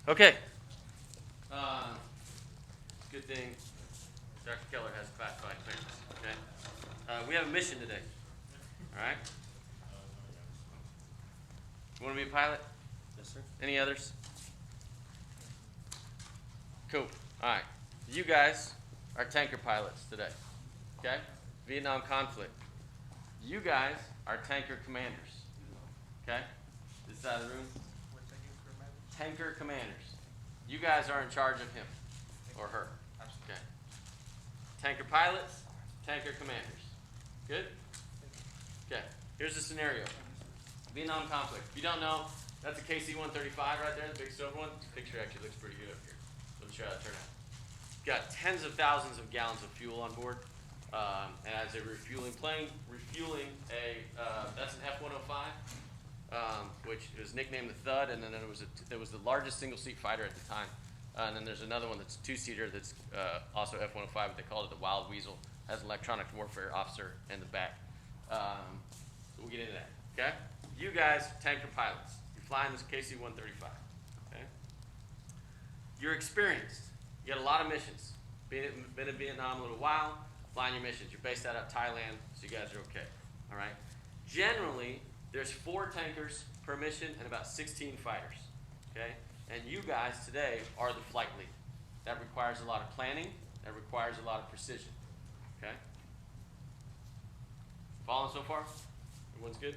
Okay. Good thing Dr. Keller has classified clearance. Okay. We have a mission today. All right. You want to be a pilot? Yes, sir. Any others? Cool. All right. You guys are tanker pilots today. Okay. Vietnam conflict. You guys are tanker commanders. Okay. This side of the room. Tanker commanders. You guys are in charge of him or her. Okay. Tanker pilots, tanker commanders. Good? Okay. Here's the scenario. Vietnam conflict. If you don't know, that's a KC-135 right there, the big silver one. This picture actually looks pretty good up here. Let me show you how it turned out. Got tens of thousands of gallons of fuel on board. And as a refueling plane, refueling that's an F-105. Which was nicknamed the Thud, and then it was the largest single-seat fighter at the time. And then there's another one that's two-seater that's also F-105, but they called it the Wild Weasel. Has an electronic warfare officer in the back. So we'll get into that. Okay? You guys, tanker pilots, you're flying this KC-135. Okay? You're experienced. You got a lot of missions. Been in Vietnam a little while, flying your missions. You're based out of Thailand, so you guys are okay. All right? Generally, there's 4 tankers per mission and about 16 fighters, okay? And you guys today are the flight lead. That requires a lot of planning. That requires a lot of precision, okay? Following so far? Everyone's good?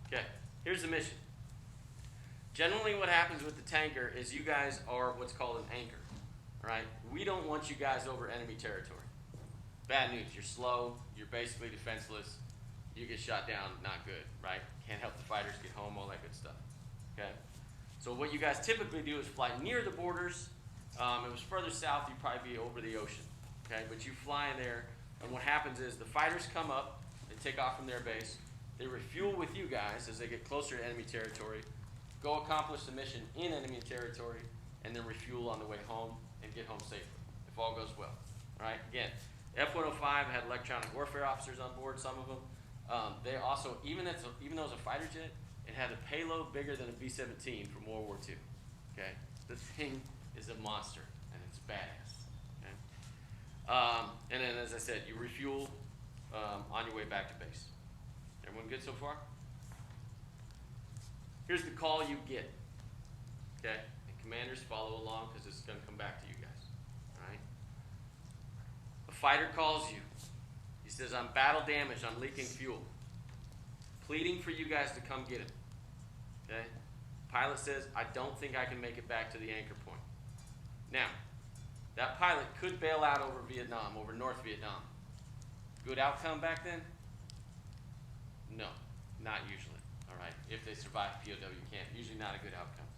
Okay, here's the mission. Generally what happens with the tanker is you guys are what's called an anchor, all right? We don't want you guys over enemy territory. Bad news, you're slow, you're basically defenseless. You get shot down, not good, right? Can't help the fighters get home, all that good stuff, okay? So what you guys typically do is fly near the borders. If it was further south, you'd probably be over the ocean, okay? But you fly in there, and what happens is the fighters come up, they take off from their base, they refuel with you guys as they get closer to enemy territory, go accomplish the mission in enemy territory, and then refuel on the way home and get home safely, if all goes well, all right? Again, F-105 had electronic warfare officers on board, some of them. They also, even though it was a fighter jet, it had a payload bigger than a B-17 from World War II. Okay, the thing is a monster, and it's badass. Okay? And then, as I said, you refuel on your way back to base. Everyone good so far? Here's the call you get. Okay, and commanders follow along because it's going to come back to you guys. All right. A fighter calls you. He says, I'm battle damaged, I'm leaking fuel. Pleading for you guys to come get him. Okay? Pilot says, I don't think I can make it back to the anchor point. Now, that pilot could bail out over Vietnam, over North Vietnam. Good outcome back then? No, not usually. All right? If they survive POW camp, usually not a good outcome.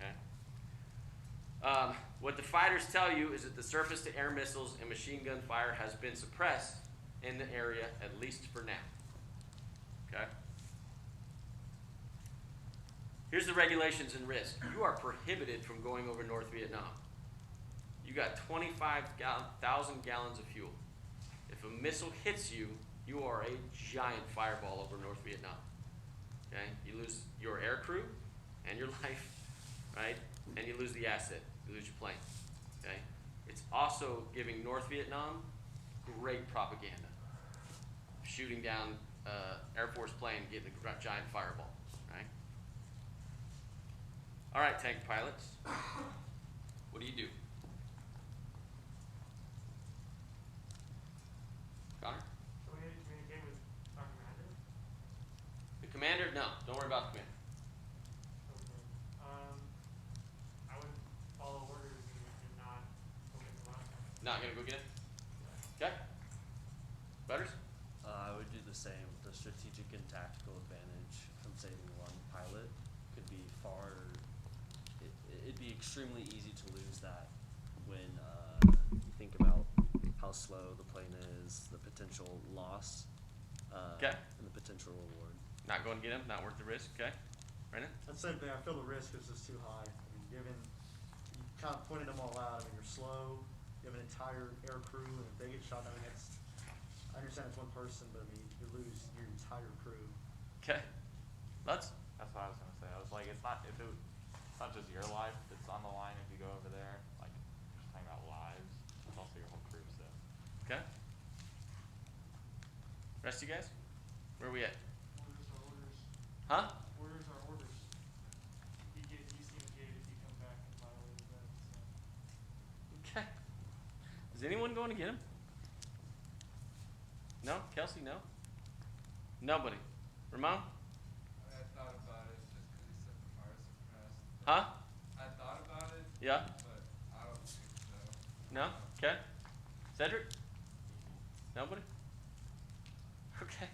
Okay? What the fighters tell you is that the surface-to-air missiles and machine gun fire has been suppressed in the area, at least for now. Okay? Here's the regulations and risk. You are prohibited from going over North Vietnam. You got 25,000 gallons of fuel. If a missile hits you, you are a giant fireball over North Vietnam. Okay? You lose your air crew and your life, right? And you lose the asset. You lose your plane. Okay? It's also giving North Vietnam great propaganda. Shooting down Air Force plane, getting a giant fireball, right? All right, tank pilots, what do you do? Connor? So we need to communicate with our commander? The commander? No, don't worry about the commander. Okay. I would follow orders and not go get them up. Not gonna go get it? Okay. Butters? I would do the same. The strategic and tactical advantage from saving one pilot could be it'd be extremely easy to lose that when you think about how slow the plane is, the potential loss, Okay. and the potential reward. Not going to get him, not worth the risk, okay? Brandon? That's the same thing. I feel the risk is just too high. I mean, you kind of pointed them all out. I mean, you're slow. You have an entire air crew, and if they get shot down, I understand it's one person, but I mean, you lose your entire crew. Okay. Lutz? That's what I was gonna say. I was like, it's not if it it's not just your life that's on the line if you go over there. Like, you're just talking about lives. It's also your whole crew, so. Okay. Rest of you guys? Where are we at? Orders are orders. Huh? Orders are orders. You seem gated if you come back and violated that, so. Okay. Is anyone going to get him? No? Kelsey, no? Nobody. Ramon? I thought about it just because he said the fire suppressed. Huh? I thought about it, Yeah? but I don't think so. No? Okay. Cedric? Nobody? Okay.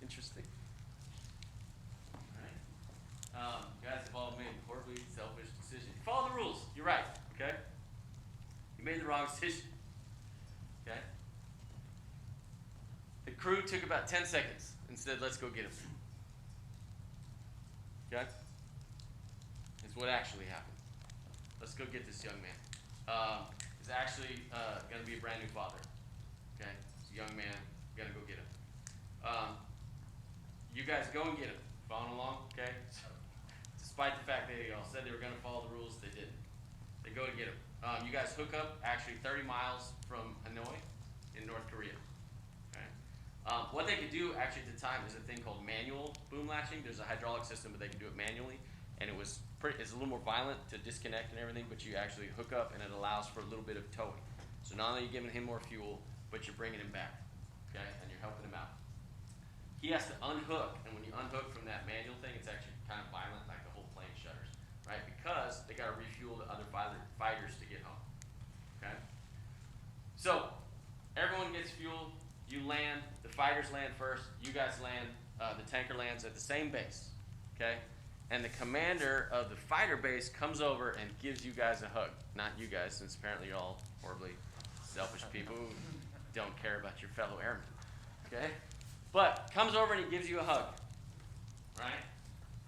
Interesting. Alright. You guys have all made horribly selfish decisions. You follow the rules. You're right. Okay? You made the wrong decision. Okay? The crew took about 10 seconds and said, let's go get him. Okay? Is what actually happened. Let's go get this young man. He's actually going to be a brand new father. Okay? He's a young man. We got to go get him. You guys go and get him. Following along? Okay? So, despite the fact they all said they were going to follow the rules, they didn't. They go to get him. You guys hook up actually 30 miles from Hanoi in North Korea. Okay? What they could do actually at the time is a thing called manual boom latching. There's a hydraulic system, but they can do it manually. And it's a little more violent to disconnect and everything, but you actually hook up and it allows for a little bit of towing. So not only are you giving him more fuel, but you're bringing him back. Okay? And you're helping him out. He has to unhook, and when you unhook from that manual thing, it's actually kind of violent, like the whole plane shutters, right? Because they got to refuel the other fighters to get home. Okay? So everyone gets fuel. You land. The fighters land first. You guys land. The tanker lands at the same base. Okay? And the commander of the fighter base comes over and gives you guys a hug. Not you guys, since apparently you're all horribly selfish people who don't care about your fellow airmen. Okay? But comes over and he gives you a hug. Right?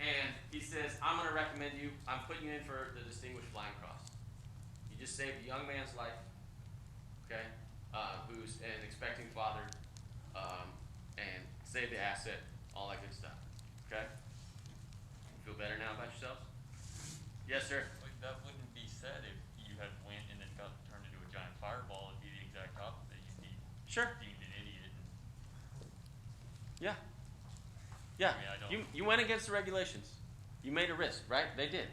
And he says, I'm going to recommend you. I'm putting you in for the Distinguished Flying Cross. You just saved a young man's life. Okay? Who's an expecting father. And saved the asset. All that good stuff. Okay? Feel better now about yourselves? Yes, sir. Like, that wouldn't be said if you had went and then got turned into a giant fireball. It'd be the exact opposite. You'd be Sure. deemed an idiot. Yeah. Yeah. I mean, I don't- You went against the regulations. You made a risk, right? They did.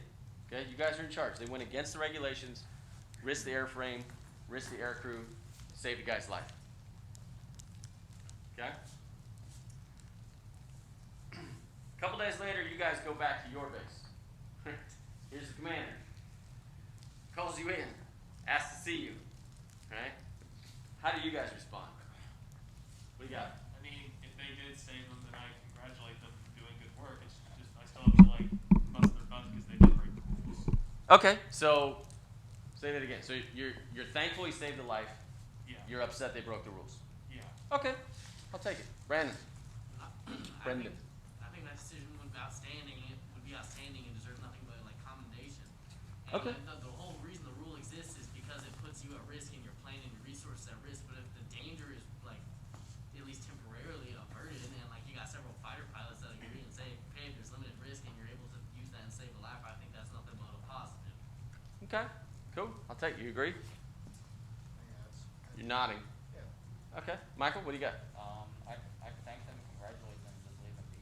Okay? You guys are in charge. They went against the regulations, risked the airframe, risked the air crew, saved a guy's life. Okay? A couple days later, you guys go back to your base. Here's the commander. Calls you in. Asks to see you. Right? How do you guys respond? What do you got? I mean, if they did save them, then I congratulate them for doing good work. It's just, I still have to, like, bust their butts because they did break the rules. Okay, so say that again. So you're thankful he saved a life. Yeah. You're upset they broke the rules. Yeah. Okay, I'll take it. Brandon. Brendan. I think that decision would be outstanding. It would be outstanding and deserves nothing but like commendation. And Okay. the whole reason the rule exists is because it puts you at risk and your plane and your resources at risk. But if the danger is like at least temporarily averted, and then like you got several fighter pilots that agree and say, hey, if there's limited risk and you're able to use that and save a life, I think that's nothing but a positive. Okay, cool. I'll take it. You agree? You're nodding. Yeah. Okay, Michael, what do you got? I thank them, congratulate them, just leave them be.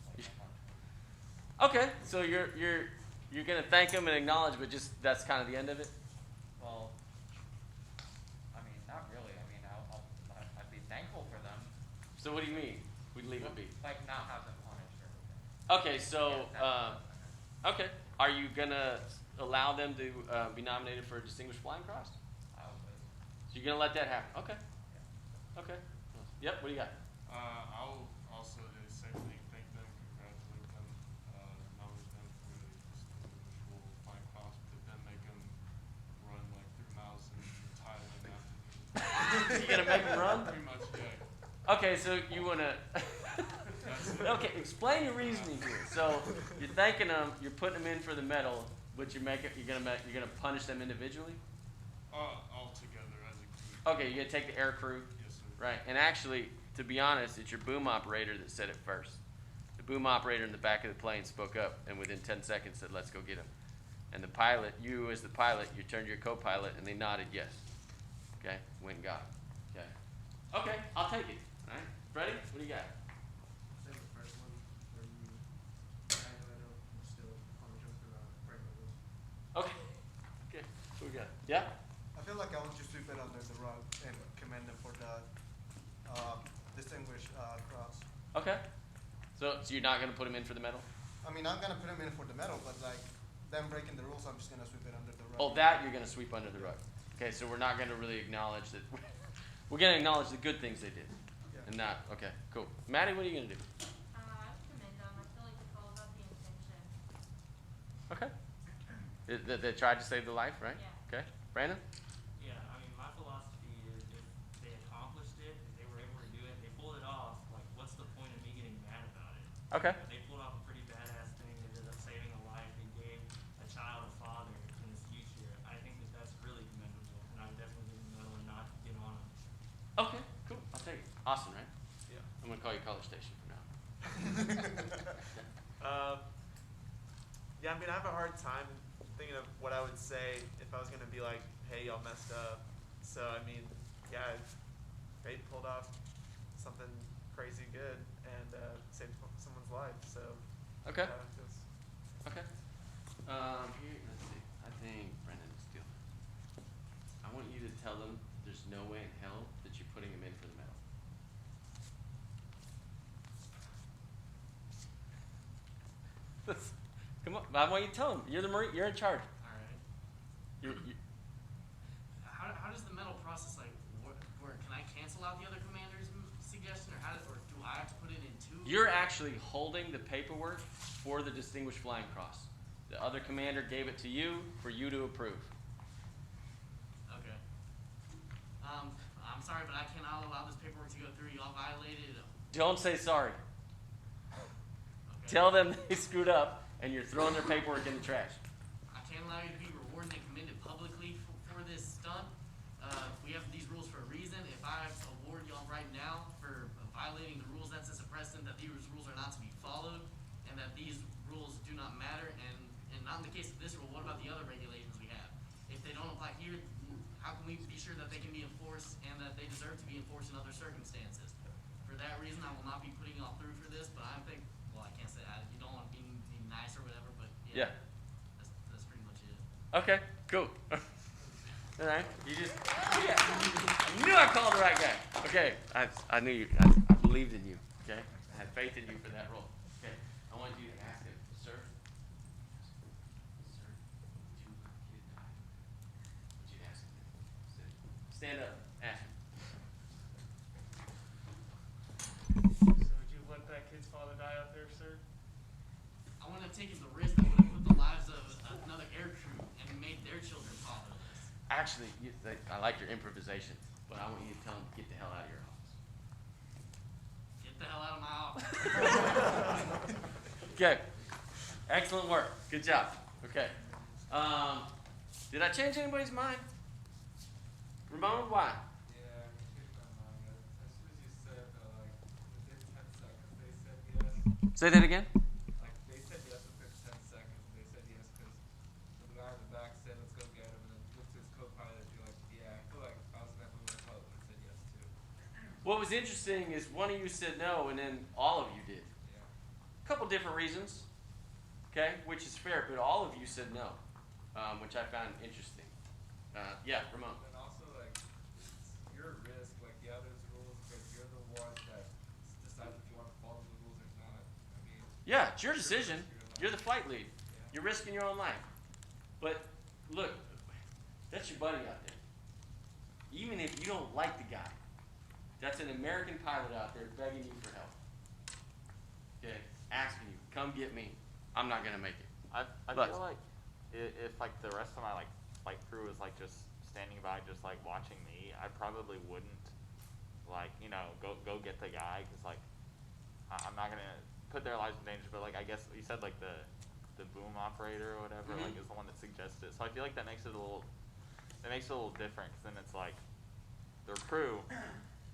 Like, no punishment. Okay, so you're gonna thank him and acknowledge, but just that's kind of the end of it. Well, I mean, not really. I mean, I'd be thankful for them. So what do you mean? We'd leave it be. Like, not have them punished or anything. Okay, so okay, are you gonna allow them to be nominated for a Distinguished Flying Cross? I would. So you're gonna let that happen? Okay. Okay. Yep. What do you got? I'll also do the same thing, thank them, congratulate them, acknowledge them for the distinguishable flying cross, but then make them run like 3 miles in Thailand after You gonna make them run? Pretty much, yeah. Okay, so you wanna. That's it. Okay, explain your reasoning here. So you're thanking them, you're putting them in for the medal, but you're gonna punish them individually. All together as a group. Okay, you're gonna take the air crew. Yes, sir. Right, and actually, to be honest, it's your boom operator that said it first. The boom operator in the back of the plane spoke up, and within 10 seconds said, let's go get him. and the pilot, you as the pilot, you turned to your co-pilot, and they nodded yes. Okay, went and got it. Okay. Okay, I'll take it. All right, Freddie, what do you got? Same with the first one, where you drag the middle and still on the jump through regular rules. Okay. Okay. Who we got? Yeah. I feel like I would just sweep it under the rug and commend them for the distinguished cross. Okay. So you're not gonna put him in for the medal? I mean, I'm gonna put them in for the medal, but like them breaking the rules, I'm just gonna sweep it under the rug. Oh, that you're gonna sweep under the rug. Okay, so we're not gonna really acknowledge that. We're gonna acknowledge the good things they did, Yeah. and not. Okay, cool. Maddie, what are you gonna do? I would commend them. I feel like it's all about the intention. Okay. They tried to save the life, right? Yeah. Okay. Brandon? Yeah, I mean, my philosophy is if they accomplished it, if they were able to do it, they pulled it off, like, what's the point of me getting mad about it? Okay. They pulled off a pretty badass thing, they ended up saving a life, they gave a child a father in his future. I think that that's really commendable, and I would definitely give them a medal and not get on them. Okay, cool. I'll take it. Austin, right? Yeah. I'm gonna call you College Station from now. Yeah, I mean, I have a hard time thinking of what I would say if I was gonna be like, hey, y'all messed up. So, I mean, yeah, they pulled off something crazy good and saved someone's life. So, Okay. it's- Okay. Here, let's see. I think Brendan's deal. I want you to tell them there's no way in hell that you're putting him in for the medal. Come on, I want you to tell them. You're the Marine. You're in charge. All right. You, How does the medal process like work? Can I cancel out the other commander's suggestion, or do I have to put it in two? you're actually holding the paperwork for the Distinguished Flying Cross. The other commander gave it to you for you to approve. Okay. I'm sorry, but I cannot allow this paperwork to go through. Y'all violated. Don't say sorry. Okay. Tell them they screwed up and you're throwing their paperwork in the trash. I can't allow you to be rewarded and commended publicly for this stunt. We have these rules for a reason. If I award y'all right now for violating the rules, that sets a precedent that these rules are not to be followed, and that these rules do not matter. And not in the case of this rule, what about the other regulations we have? If they don't apply here, how can we be sure that they can be enforced and that they deserve to be enforced in other circumstances? For that reason, I will not be putting y'all through for this. But I think, well, I can't say that. You don't want to be nice or whatever, but Yeah. That's pretty much it. Okay, cool. All right, you just, yeah, I knew I called the right guy. Okay, I knew you, I believed in you, okay? I had faith in you for that role. Okay, I want you to ask him, sir, did your kid die? I want you to ask him. Stand up, ask him. So would you let that kid's father die out there, sir? I wouldn't have taken the risk that would have put the lives of another air crew and made their children fatherless. Actually, I like your improvisation, but I want you to tell him to get the hell out of your office. Get the hell out of my office. Okay. Excellent work. Good job. Okay. Did I change anybody's mind? Ramon, why? Yeah, you changed my mind. As soon as you said, like, within 10 seconds, they said yes. Say that again? Like, they said yes within 10 seconds. They said yes because the guy in the back said, let's go get him. And then looked to his co-pilot and be like, yeah, I feel like if I was in that movie, my pilot would have said yes too. What was interesting is one of you said no, and then all of you did. Yeah. A couple different reasons, okay, which is fair, but all of you said no, which I found interesting. Yeah, Ramon. And also, like, it's your risk. Like, yeah, there's rules, but you're the one that decides if you want to follow the rules or not. I mean, Yeah, it's your decision. You're the flight lead. Yeah. You're risking your own life. But look, that's your buddy out there. Even if you don't like the guy, that's an American pilot out there begging you for help. Okay, asking you, come get me. I'm not gonna make it. I But- feel like if like the rest of my like flight crew was like just standing by, just like watching me, I probably wouldn't like go get the guy because like I'm not gonna put their lives in danger. But like I guess you said like the boom operator or whatever like is the one that suggested it. So I feel like that makes it a little different because then it's like their crew.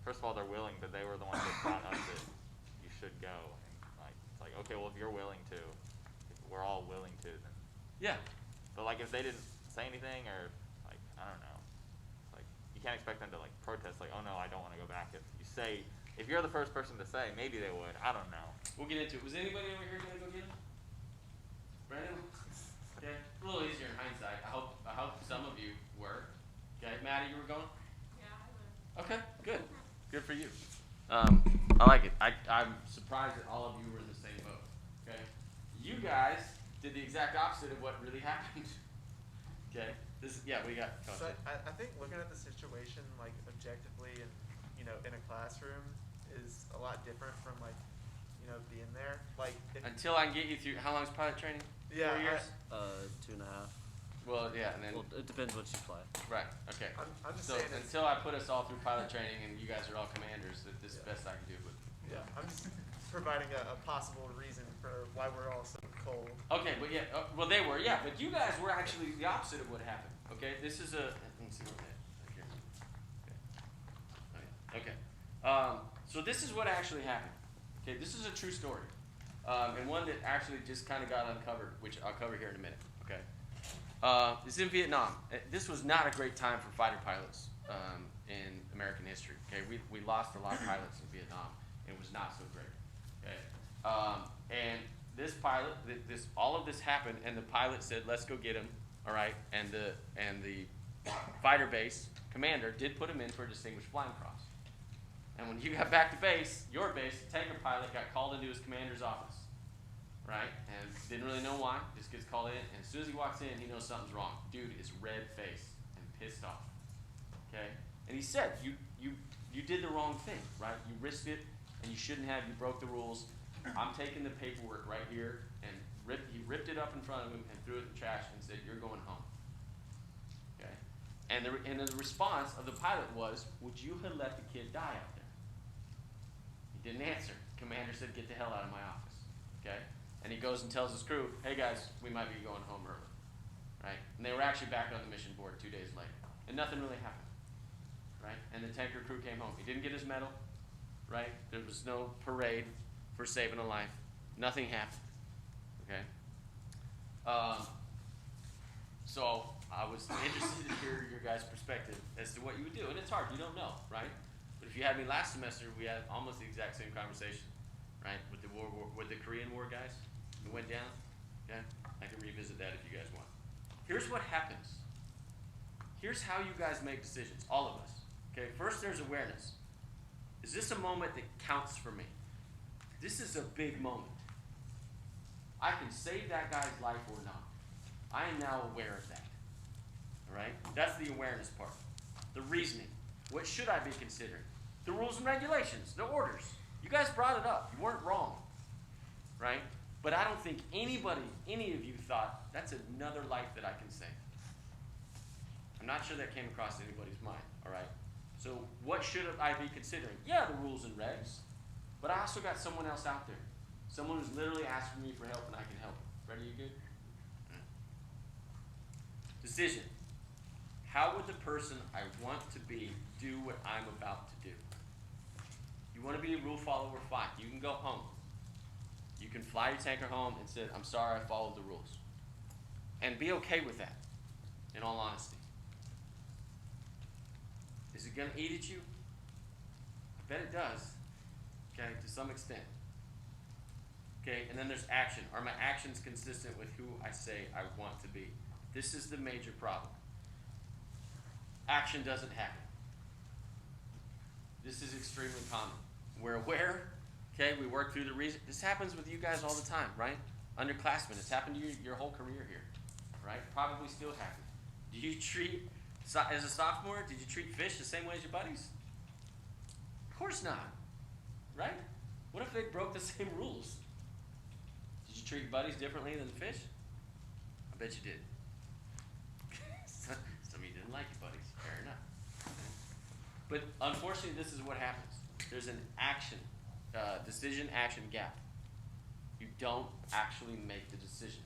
First of all, they're willing, but they were the ones that brought up that you should go. And like it's like okay, well if you're willing to, if we're all willing to, then. Yeah. But like if they didn't say anything or like I don't know, like you can't expect them to like protest like, oh no, I don't want to go back. If you say, if you're the first person to say, maybe they would. I don't know. We'll get into it. Was anybody over here gonna go get him? Brandon? Okay. A little easier in hindsight. I hope some of you were. Okay. Maddie, you were going? Yeah, I would. Okay, good. Good for you. I like it. I'm surprised that all of you were in the same boat. Okay? You guys did the exact opposite of what really happened. Okay? We got So I think looking at the situation like objectively and in a classroom is a lot different from like being there. Like until I can get you through. How long is pilot training? Yeah, 4 years. 2.5. Well, yeah, and then. Well, it depends what you play. Right. Okay. I'm just so saying until I put us all through pilot training and you guys are all commanders, that this is the best I can do. But yeah, I'm just providing a possible reason for why we're all so cold. Okay, but yeah, well they were, yeah, but you guys were actually the opposite of what happened. Okay, this is a. Let me see what that. Here. Okay. So this is what actually happened. Okay, this is a true story, and one that actually just kind of got uncovered, which I'll cover here in a minute. Okay. This is in Vietnam. This was not a great time for fighter pilots in American history. Okay, we lost a lot of pilots in Vietnam. It was not so great. Okay, and this pilot, all of this happened, and the pilot said, "Let's go get him." All right, and the fighter base commander did put him in for a Distinguished Flying Cross. And when you got back to base, your base, the tanker pilot got called into his commander's office. Right? And didn't really know why. Just gets called in, and as soon as he walks in, he knows something's wrong. Dude is red-faced and pissed off. Okay? And he said, you did the wrong thing, right? You risked it, and you shouldn't have. You broke the rules. I'm taking the paperwork right here, and he ripped it up in front of him and threw it in the trash and said, "You're going home." Okay? And the response of the pilot was, "Would you have let the kid die out there?" He didn't answer. Commander said, "Get the hell out of my office." Okay? And he goes and tells his crew, "Hey guys, we might be going home early." Right? And they were actually back on the mission board 2 days later. And nothing really happened. Right? And the tanker crew came home. He didn't get his medal. Right? There was no parade for saving a life. Nothing happened. Okay? So I was interested to hear your guys' perspective as to what you would do. And it's hard. You don't know, right? But if you had me last semester, we had almost the exact same conversation, right? With the Korean War guys who went down. Okay? I can revisit that if you guys want. Here's what happens. Here's how you guys make decisions, all of us. Okay? First, there's awareness. Is this a moment that counts for me? This is a big moment. I can save that guy's life or not. I am now aware of that. All right? That's the awareness part. The reasoning. What should I be considering? The rules and regulations, the orders. You guys brought it up. You weren't wrong. Right? But I don't think any of you thought, that's another life that I can save. I'm not sure that came across anybody's mind. All right? So what should I be considering? Yeah, the rules and regs. But I also got someone else out there. Someone who's literally asking me for help and I can help. Ready, you good? Decision. How would the person I want to be do what I'm about to do? You want to be a rule follower, fine. You can go home. You can fly your tanker home and say, "I'm sorry, I followed the rules." And be okay with that, in all honesty. Is it going to eat at you? I bet it does. Okay, to some extent. Okay, and then there's action. Are my actions consistent with who I say I want to be? This is the major problem. Action doesn't happen. This is extremely common. We're aware, okay, we work through the reason. This happens with you guys all the time, right? Underclassmen, it's happened to you your whole career here, right? Probably still happening. Do you treat, as a sophomore, did you treat fish the same way as your buddies? Of course not, right? What if they broke the same rules? Did you treat buddies differently than the fish? I bet you did. Some of you didn't like your buddies. Fair enough. But unfortunately, this is what happens. There's an decision-action gap. You don't actually make the decision.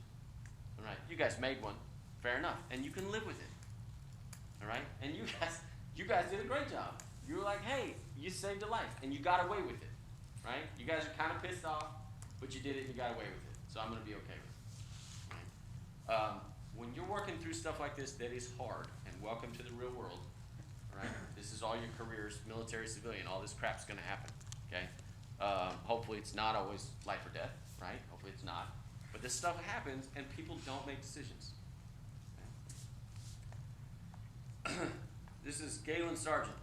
All right? You guys made one. Fair enough. And you can live with it. All right? And you guys did a great job. You were like, hey, you saved a life. And you got away with it. Right? You guys are kind of pissed off, but you did it and you got away with it. So I'm going to be okay with it. Right? When you're working through stuff like this that is hard, and welcome to the real world, all right? This is all your careers, military, civilian, all this crap's gonna happen, okay? Hopefully it's not always life or death, right? Hopefully it's not. But this stuff happens, and people don't make decisions. Okay? This is Galen Sargent,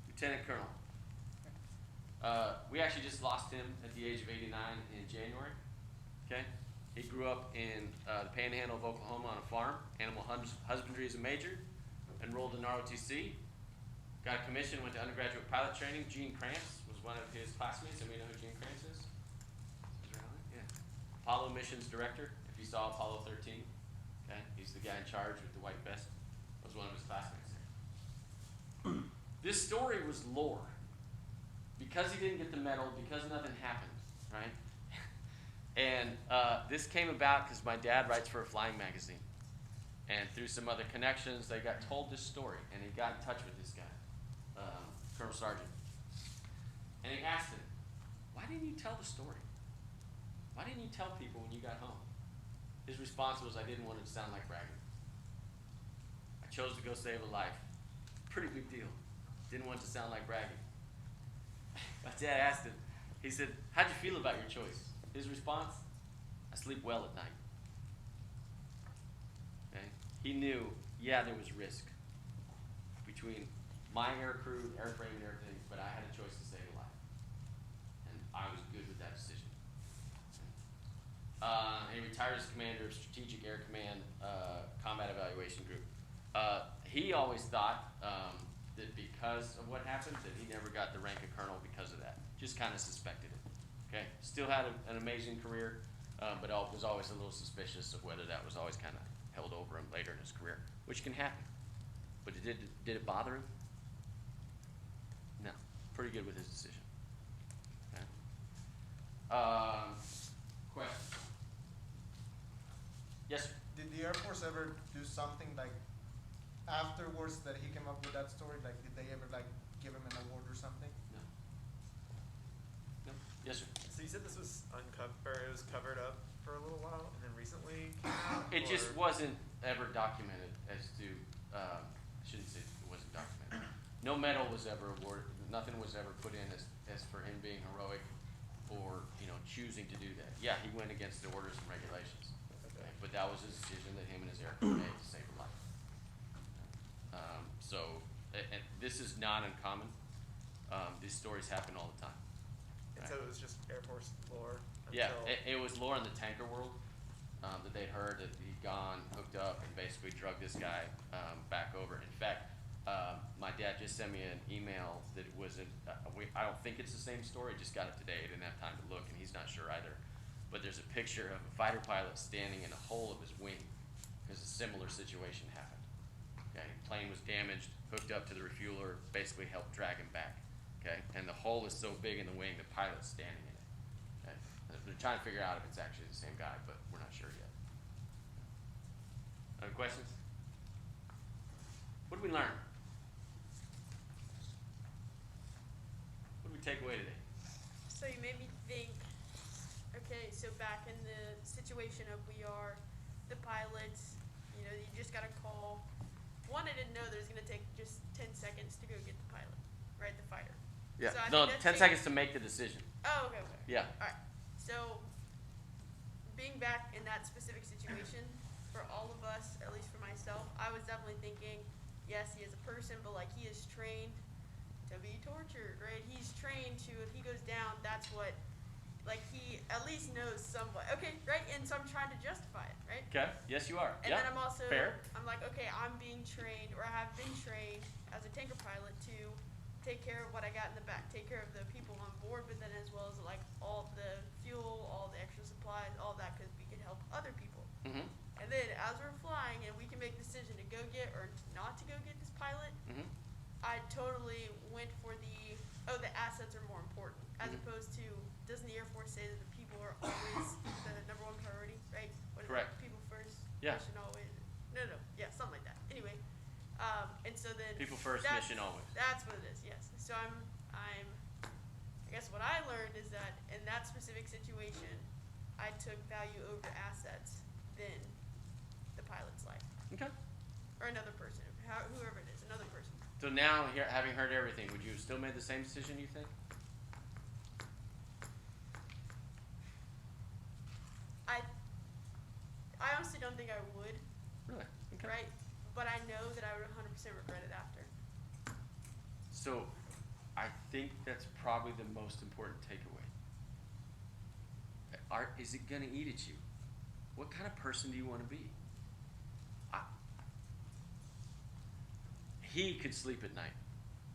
Lieutenant Colonel. We actually just lost him at the age of 89 in January. Okay, he grew up in the Panhandle of Oklahoma on a farm. Animal husbandry is a major. Enrolled in ROTC. Got a commission. Went to undergraduate pilot training. Gene Kranz was one of his classmates. Anybody know who Gene Kranz is? Yeah. Apollo missions director. If you saw Apollo 13, okay, he's the guy in charge with the white vest. Was one of his classmates there. This story was lore. Because he didn't get the medal, because nothing happened, right? And this came about because my dad writes for a flying magazine. And through some other connections, they got told this story. And he got in touch with this guy, Colonel Sargent. And he asked him, why didn't you tell the story? Why didn't you tell people when you got home? His response was, I didn't want it to sound like bragging. I chose to go save a life. Pretty big deal. Didn't want it to sound like bragging. My dad asked him, he said, how'd you feel about your choice? His response, I sleep well at night. Okay? He knew, yeah, there was risk between my air crew, airframe and everything, but I had a choice to save a life. And I was good with that decision. He retired as commander of Strategic Air Command Combat Evaluation Group. He always thought that because of what happened, that he never got the rank of colonel because of that. Just kind of suspected it. Okay, still had an amazing career, but was always a little suspicious of whether that was always kind of held over him later in his career, which can happen. But did it bother him? No, pretty good with his decision. Okay. Questions? Yes, sir. Did the Air Force ever do something like afterwards that he came up with that story? Like, did they ever like give him an award or something? No. No. Yes, sir. So you said this was it was covered up for a little while, and then recently came out? It just or- wasn't ever documented as to, I shouldn't say it wasn't documented. No medal was ever awarded, nothing was ever put in as for him being heroic or, choosing to do that. Yeah, he went against the orders and regulations. Okay. But that was a decision that him and his air crew made to save a life. And this is not uncommon. These stories happen all the time. And so it was just Air Force lore? Yeah, until- it was lore in the tanker world that they'd heard that he'd gone, hooked up, and basically drugged this guy back over. In fact, my dad just sent me an email that wasn't, I don't think it's the same story, just got it today, I didn't have time to look, and he's not sure either. But there's a picture of a fighter pilot standing in a hole of his wing because a similar situation happened. Okay, plane was damaged, hooked up to the refueler, basically helped drag him back. Okay, and the hole is so big in the wing, the pilot's standing in it. Okay, they're trying to figure out if it's actually the same guy, but we're not sure yet. Other questions? What did we learn? What did we take away today? So you made me think, okay, so back in the situation of we are the pilots, you just got a call. One, I didn't know there was going to take just 10 seconds to go get the pilot, right, the fighter. Yeah, So I no, think 10 that's seconds to make the decision. Oh, okay. Yeah. All right. So being back in that specific situation, for all of us, at least for myself, I was definitely thinking, yes, he is a person, but like he is trained to be tortured, right? He's trained to, if he goes down, that's what, like he at least knows somewhat. Okay, right? And so I'm trying to justify it, right? Okay. Yes, you are. And yeah. then I'm also, Fair. I'm like, okay, I'm being trained, or I have been trained as a tanker pilot to take care of what I got in the back, take care of the people on board, but then as well as like all the fuel, all the extra supplies, all that, because we can help other people. Mm-hmm. And then as we're flying and we can make the decision to go get or not to go get this pilot, Mm-hmm. I totally went for the assets are more important, as Mhm. opposed to, doesn't the Air Force say that the people are always the number one priority, right? What is Correct. It? People first, Yeah. mission always. No, yeah, something like that. Anyway, and so then People first, that's- mission always. That's what it is. Yes. So I guess what I learned is that in that specific situation, I took value over assets than the pilot. So now, here, having heard everything, would you have still made the same decision, you think? I honestly don't think I would, Really? Okay. right? But I know that I would 100% regret it after. So, I think that's probably the most important takeaway. Is it gonna eat at you? What kind of person do you want to be? He could sleep at night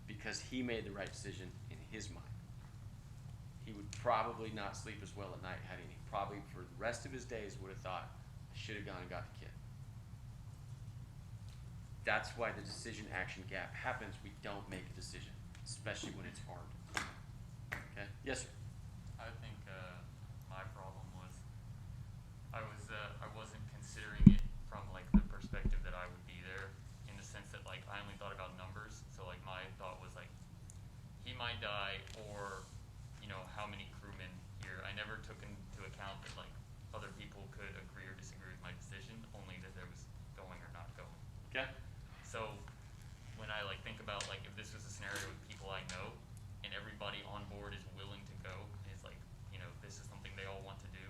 because he made the right decision in his mind. He would probably not sleep as well at night had he probably for the rest of his days would have thought, I should have gone and got the kid. That's why the decision action gap happens. We don't make a decision, especially when it's hard. Okay? Yes, sir. I think my problem was I wasn't considering it from like the perspective that I would be there, in the sense that like I only thought about numbers. So like my thought was like he might die, or how many crewmen here. I never took into account that like other people could agree or disagree with my decision, only that there was going or not going. Okay. So when I like think about like if this was a scenario with people I know and everybody on board is willing to go, and it's like this is something they all want to do,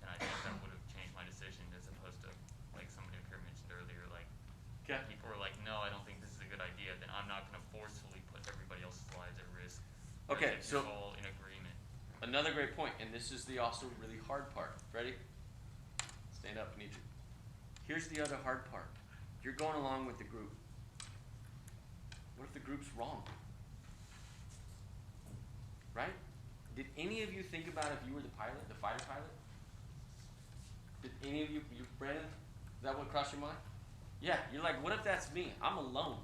and I think that would have changed my decision, as opposed to like somebody up here mentioned earlier, like people were like, no, I don't think this is a good idea, then I'm not going to forcefully put everybody else's lives at risk. Okay, If so you're all in agreement. another great point, and this is the also really hard part. Ready? Stand up, I need you. Here's the other hard part. You're going along with the group. What if the group's wrong? Right? Did any of you think about if you were the pilot, the fighter pilot? Did any of you, Brandon, is that what crossed your mind? Yeah, you're like, what if that's me? I'm alone,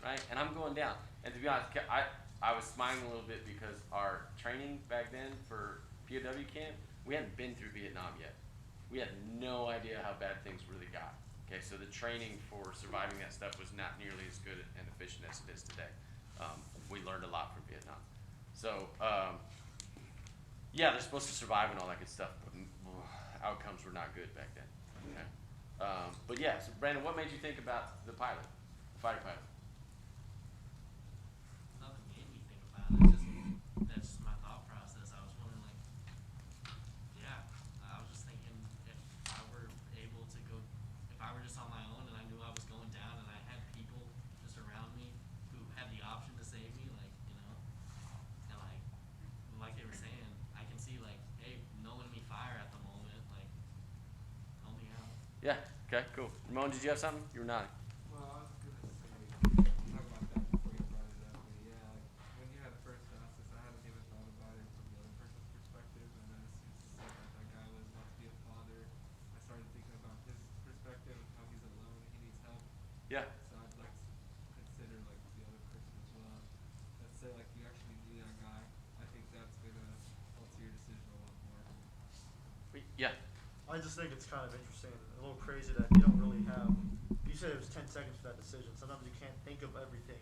right? And I'm going down. And to be honest, I was smiling a little bit because our training back then for POW camp, we hadn't been through Vietnam yet. We had no idea how bad things really got. Okay, so the training for surviving that stuff was not nearly as good and efficient as it is today. We learned a lot from Vietnam. So, yeah, they're supposed to survive and all that good stuff, but outcomes were not good back then. Okay? But yeah, so Brandon, what made you think about the pilot, the fighter pilot? Nothing made me think about it. That's just my thought process. I was wondering, like, yeah, I was just thinking if I were able to go, if I were just on my own and I knew I was going down and I had people just around me who had the option to save me, like, and like they were saying, I can see like, hey, no enemy fire at the moment, like, help me out. Yeah, okay, cool. Ramon, did you have something? You were nodding. Well, I was gonna say, talk about that before you brought it up, but yeah, like, when you had the first analysis, I hadn't even thought about it from the other person's perspective, and then as soon as you said that guy was about to be a father, I started thinking about his perspective and how he's alone and he needs help. Yeah. So I'd like to consider like the other person as well. Let's say like you actually knew that guy, I think that's gonna alter your decision a lot more. Yeah. I just think it's kind of interesting, a little crazy that you don't really have. You said it was 10 seconds for that decision. Sometimes you can't think of everything,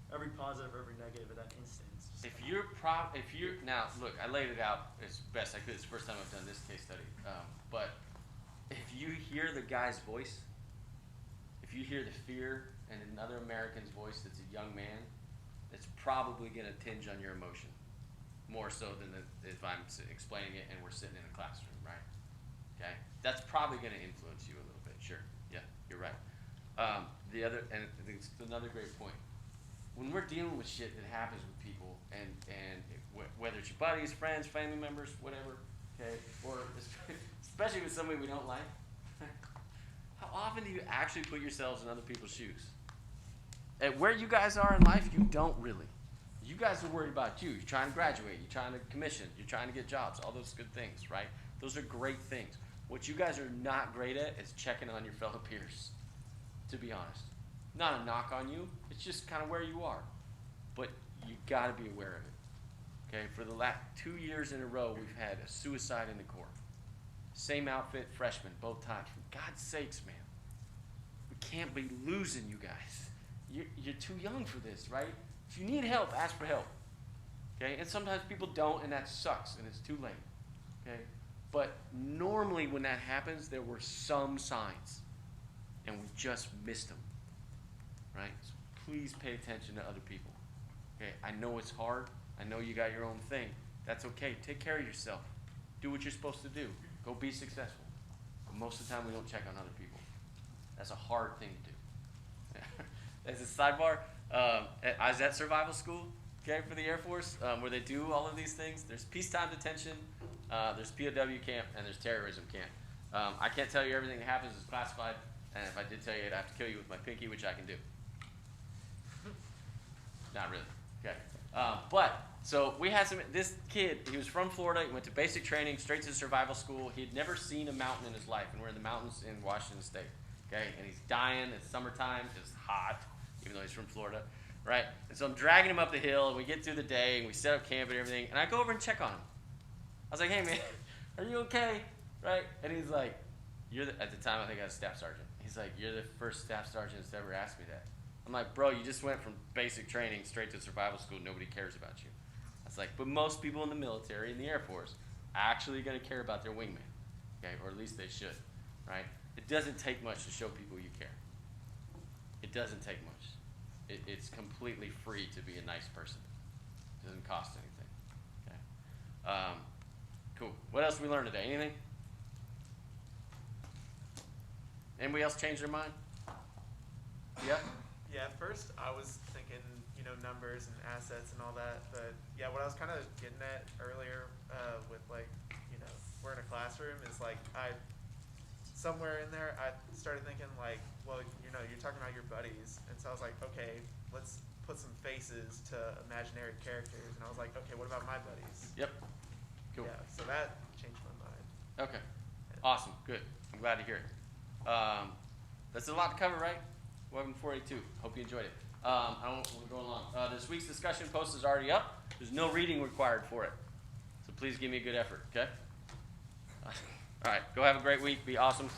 every positive, every negative at that instant. If you're now look, I laid it out as best I could. It's the first time I've done this case study. But if you hear the guy's voice, if you hear the fear in another American's voice that's a young man, it's probably going to tinge on your emotion more so than if I'm explaining it and we're sitting in a classroom, right? Okay, that's probably going to influence you a little bit. Sure, yeah, you're right. The other, and it's another great point. When we're dealing with shit that happens with people, and whether it's your buddies, friends, family members, whatever, okay, or especially with somebody we don't like, how often do you actually put yourselves in other people's shoes? At where you guys are in life, you don't really. You guys are worried about you. You're trying to graduate. You're trying to commission. You're trying to get jobs. All those good things, right? Those are great things. What you guys are not great at is checking on your fellow peers, to be honest. Not a knock on you. It's just kind of where you are. But you got to be aware of it. Okay? For the last 2 years in a row, we've had a suicide in the Corps. Same outfit, freshman, both times. For God's sakes, man. We can't be losing you guys. You're too young for this, right? If you need help, ask for help. Okay? And sometimes people don't, and that sucks, and it's too late. Okay? But normally when that happens, there were some signs, and we just missed them. Right? So please pay attention to other people. Okay, I know it's hard. I know you got your own thing. That's okay. Take care of yourself. Do what you're supposed to do. Go be successful. But most of the time, we don't check on other people. That's a hard thing to do. As a sidebar, I was at survival school, okay, for the Air Force, where they do all of these things. There's peacetime detention, there's POW camp, and there's terrorism camp. I can't tell you everything that happens is classified, and if I did tell you, I'd have to kill you with my pinky, which I can do. Not really. Okay. So we had this kid, he was from Florida, he went to basic training, straight to survival school. He had never seen a mountain in his life, and we're in the mountains in Washington State. Okay, and he's dying, it's summertime, it's hot, even though he's from Florida, right? And so I'm dragging him up the hill, and we get through the day, and we set up camp and everything, and I go over and check on him. I was like, hey man, are you okay? Right? And he's like, at the time I think I was staff sergeant. He's like, you're the first staff sergeant that's ever asked me that. I'm like, bro, you just went from basic training straight to survival school, nobody cares about you. I was like, but most people in the military, in the Air Force, are actually gonna care about their wingman, okay, or at least they should, right? It doesn't take much to show people you care. It doesn't take much. It's completely free to be a nice person. It doesn't cost anything. Okay. Cool. What else did we learn today? Anything? Anybody else change their mind? Yeah? Yeah, at first I was thinking, numbers and assets and all that, but yeah, what I was kind of getting at earlier with we're in a classroom is somewhere in there I started thinking well, you're talking about your buddies, and so I was like, okay, let's put some faces to imaginary characters, and I was like, okay, what about my buddies? Yep. Cool. Yeah, so that changed my mind. Okay. Awesome. Good. I'm glad to hear it. That's a lot to cover, right? 11:42. Hope you enjoyed it. We're going along. This week's discussion post is already up. There's no reading required for it. So please give me a good effort, okay? All right. Go have a great week. Be awesome.